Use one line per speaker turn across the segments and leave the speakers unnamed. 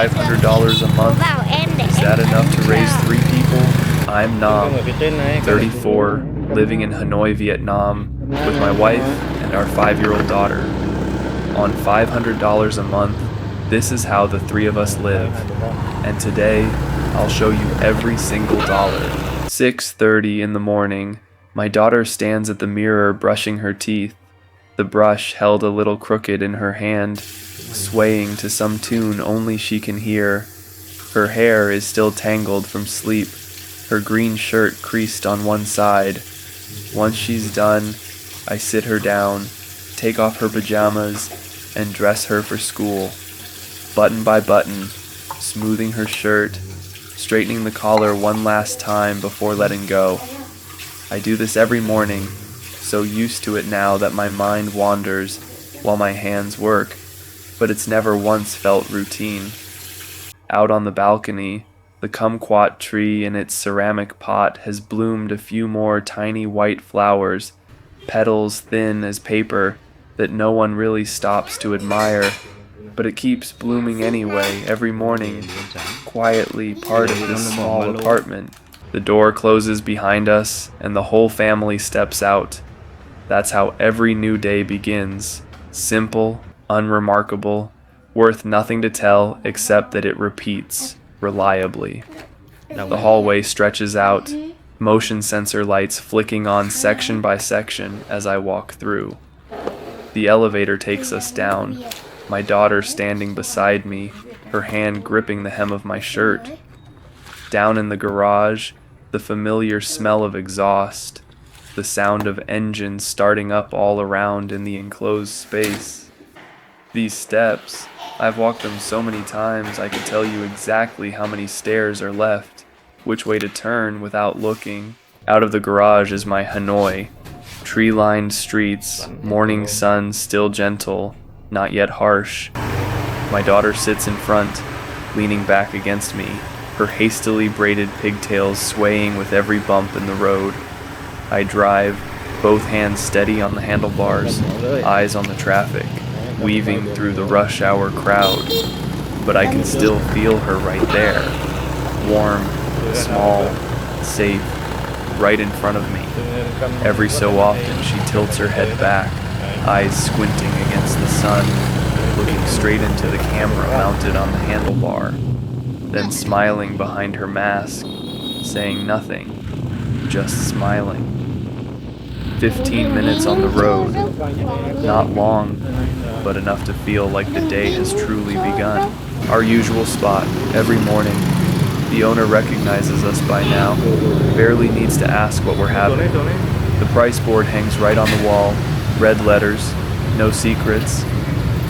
$500 a month. Is that enough to raise 3 people? I'm Nam, 34, living in Hanoi, Vietnam, with my wife and our 5-year-old daughter. On $500 a month, this is how the 3 of us live. And today, I'll show you every single dollar. 6:30 in the morning, my daughter stands at the mirror brushing her teeth, the brush held a little crooked in her hand, swaying to some tune only she can hear. Her hair is still tangled from sleep, her green shirt creased on one side. Once she's done, I sit her down, take off her pajamas, and dress her for school. Button by button, smoothing her shirt, straightening the collar one last time before letting go. I do this every morning, so used to it now that my mind wanders while my hands work, but it's never once felt routine. Out on the balcony, the kumquat tree in its ceramic pot has bloomed a few more tiny white flowers, petals thin as paper that no one really stops to admire, but it keeps blooming anyway every morning, quietly part of this small apartment. The door closes behind us and the whole family steps out. That's how every new day begins. Simple, unremarkable, worth nothing to tell except that it repeats reliably. The hallway stretches out, motion sensor lights flicking on section by section as I walk through. The elevator takes us down, my daughter standing beside me, her hand gripping the hem of my shirt. Down in the garage, the familiar smell of exhaust, the sound of engines starting up all around in the enclosed space. These steps, I've walked them so many times I could tell you exactly how many stairs are left, which way to turn without looking. Out of the garage is my Hanoi. Tree-lined streets, morning sun still gentle, not yet harsh. My daughter sits in front, leaning back against me, her hastily braided pigtails swaying with every bump in the road. I drive, both hands steady on the handlebars, eyes on the traffic, weaving through the rush hour crowd. But I can still feel her right there, warm, small, safe, right in front of me. Every so often she tilts her head back, eyes squinting against the sun, looking straight into the camera mounted on the handlebar, then smiling behind her mask, saying nothing, just smiling. 15 minutes on the road, not long, but enough to feel like the day has truly begun. Our usual spot, every morning. The owner recognizes us by now, barely needs to ask what we're having. The price board hangs right on the wall, red letters, no secrets.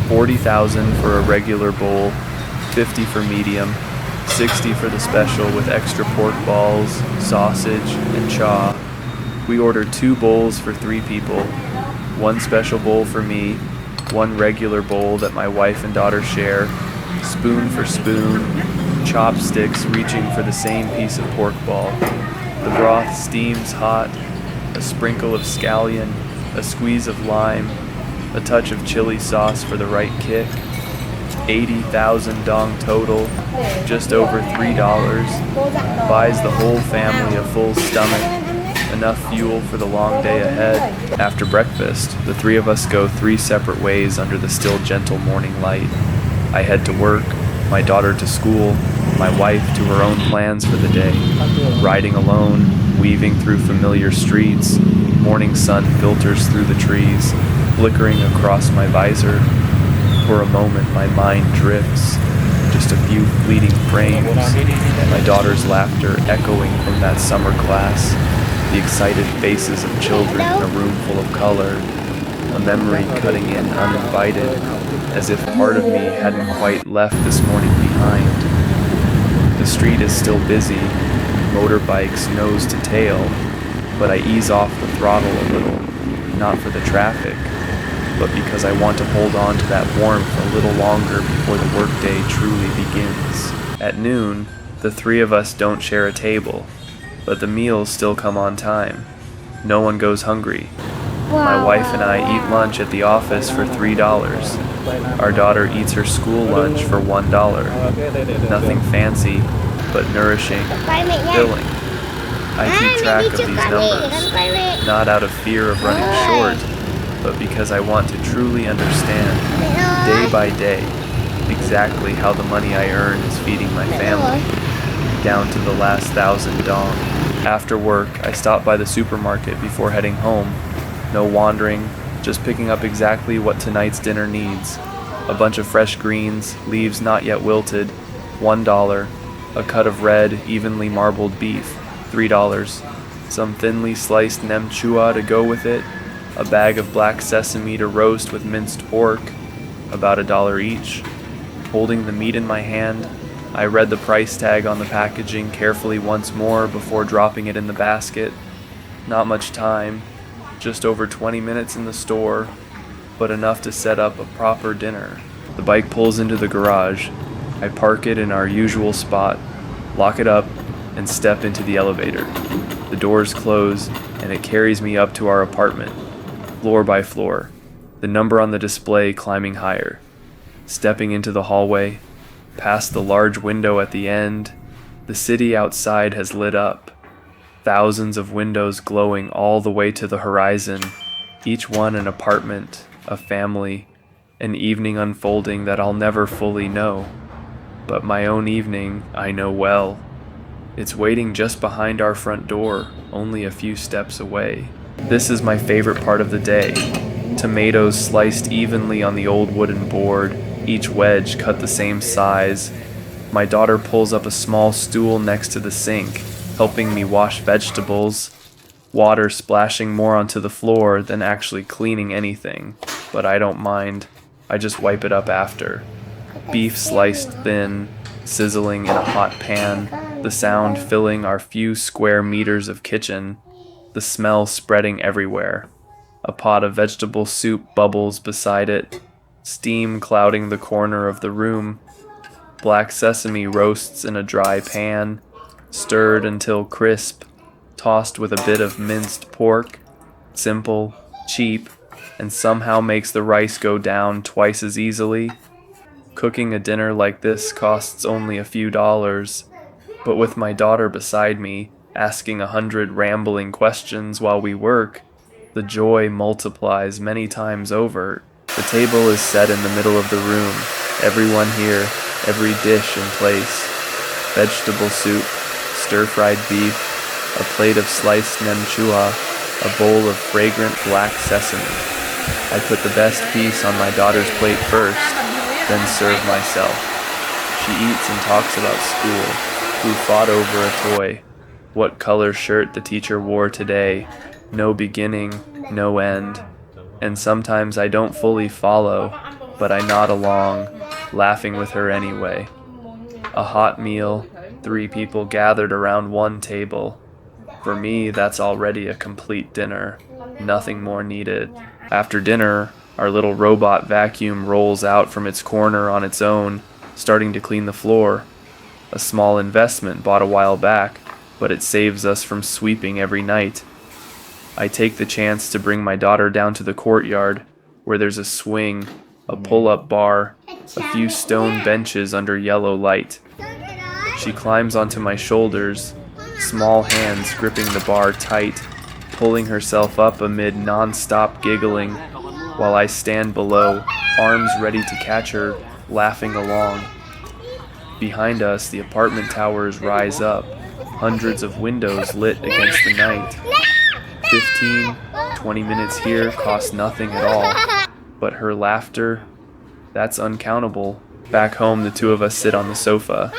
40,000 for a regular bowl, 50 for medium, 60 for the special with extra pork balls, sausage, and chaw. We order 2 bowls for 3 people, 1 special bowl for me, 1 regular bowl that my wife and daughter share, spoon for spoon, chopsticks reaching for the same piece of pork ball. The broth steams hot, a sprinkle of scallion, a squeeze of lime, a touch of chili sauce for the right kick. 80,000 dong total, just over $3, buys the whole family a full stomach, enough fuel for the long day ahead. After breakfast, the 3 of us go 3 separate ways under the still gentle morning light. I head to work, my daughter to school, my wife to her own plans for the day. Riding alone, weaving through familiar streets, morning sun filters through the trees, flickering across my visor. For a moment my mind drifts, just a few fleeting frames, my daughter's laughter echoing from that summer class, the excited faces of children in a room full of color, a memory cutting in uninvited, as if part of me hadn't quite left this morning behind. The street is still busy, motorbikes nose to tail, but I ease off the throttle a little, not for the traffic, but because I want to hold on to that warmth a little longer before the workday truly begins. At noon, the 3 of us don't share a table, but the meals still come on time. No one goes hungry. My wife and I eat lunch at the office for $3. Our daughter eats her school lunch for $1. Nothing fancy, but nourishing, filling. I keep track of these numbers, not out of fear of running short, but because I want to truly understand, day by day, exactly how the money I earn is feeding my family, down to the last 1,000 dong. After work, I stop by the supermarket before heading home. No wandering, just picking up exactly what tonight's dinner needs. A bunch of fresh greens, leaves not yet wilted, $1. A cut of red, evenly marbled beef, $3. Some thinly sliced nem chua to go with it. A bag of black sesame to roast with minced pork, about $1 each. Holding the meat in my hand, I read the price tag on the packaging carefully once more before dropping it in the basket. Not much time, just over 20 minutes in the store, but enough to set up a proper dinner. The bike pulls into the garage. I park it in our usual spot, lock it up, and step into the elevator. The doors close, and it carries me up to our apartment, floor by floor, the number on the display climbing higher. Stepping into the hallway, past the large window at the end, the city outside has lit up. Thousands of windows glowing all the way to the horizon, each one an apartment, a family, an evening unfolding that I'll never fully know. But my own evening I know well. It's waiting just behind our front door, only a few steps away. This is my favorite part of the day. Tomatoes sliced evenly on the old wooden board, each wedge cut the same size. My daughter pulls up a small stool next to the sink, helping me wash vegetables. Water splashing more onto the floor than actually cleaning anything, but I don't mind. I just wipe it up after. Beef sliced thin, sizzling in a hot pan, the sound filling our few square meters of kitchen, the smell spreading everywhere. A pot of vegetable soup bubbles beside it, steam clouding the corner of the room. Black sesame roasts in a dry pan, stirred until crisp, tossed with a bit of minced pork. Simple, cheap, and somehow makes the rice go down twice as easily. Cooking a dinner like this costs only a few dollars, but with my daughter beside me, asking 100 rambling questions while we work, the joy multiplies many times over. The table is set in the middle of the room, everyone here, every dish in place. Vegetable soup, stir-fried beef, a plate of sliced nem chua, a bowl of fragrant black sesame. I put the best piece on my daughter's plate first, then serve myself. She eats and talks about school, who fought over a toy, what color shirt the teacher wore today, no beginning, no end. And sometimes I don't fully follow, but I nod along, laughing with her anyway. A hot meal, 3 people gathered around one table. For me, that's already a complete dinner. Nothing more needed. After dinner, our little robot vacuum rolls out from its corner on its own, starting to clean the floor. A small investment bought a while back, but it saves us from sweeping every night. I take the chance to bring my daughter down to the courtyard, where there's a swing, a pull-up bar, a few stone benches under yellow light. She climbs onto my shoulders, small hands gripping the bar tight, pulling herself up amid non-stop giggling, while I stand below, arms ready to catch her, laughing along. Behind us, the apartment towers rise up, hundreds of windows lit against the night. 15, 20 minutes here cost nothing at all, but her laughter, that's uncountable. Back home, the two of us sit on the sofa.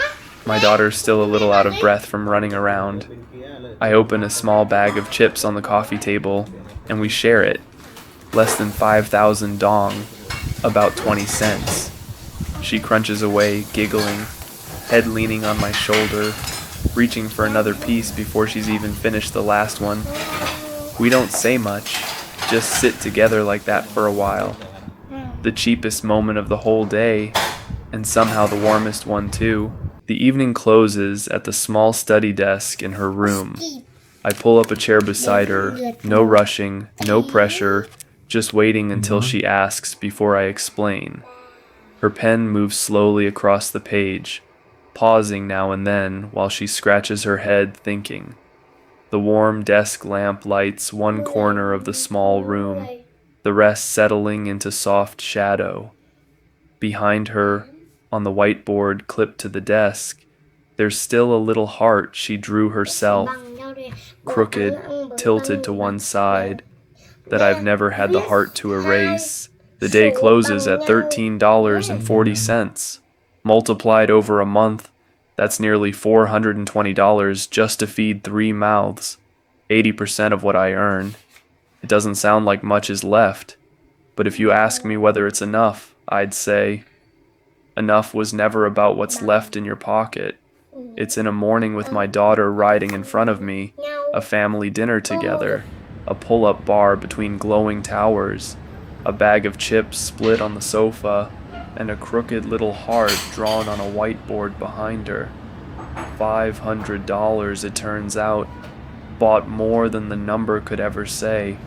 My daughter's still a little out of breath from running around. I open a small bag of chips on the coffee table, and we share it. Less than 5,000 dong, about 20 cents. She crunches away, giggling, head leaning on my shoulder, reaching for another piece before she's even finished the last one. We don't say much, just sit together like that for a while. The cheapest moment of the whole day, and somehow the warmest one too. The evening closes at the small study desk in her room. I pull up a chair beside her, no rushing, no pressure, just waiting until she asks before I explain. Her pen moves slowly across the page, pausing now and then while she scratches her head thinking. The warm desk lamp lights one corner of the small room, the rest settling into soft shadow. Behind her, on the whiteboard clipped to the desk, there's still a little heart she drew herself, crooked, tilted to one side, that I've never had the heart to erase. The day closes at $13.40. Multiplied over a month, that's nearly $420 just to feed 3 mouths, 80% of what I earn. It doesn't sound like much is left, but if you ask me whether it's enough, I'd say, enough was never about what's left in your pocket. It's in a morning with my daughter riding in front of me, a family dinner together, a pull-up bar between glowing towers, a bag of chips split on the sofa, and a crooked little heart drawn on a whiteboard behind her. $500, it turns out, bought more than the number could ever say.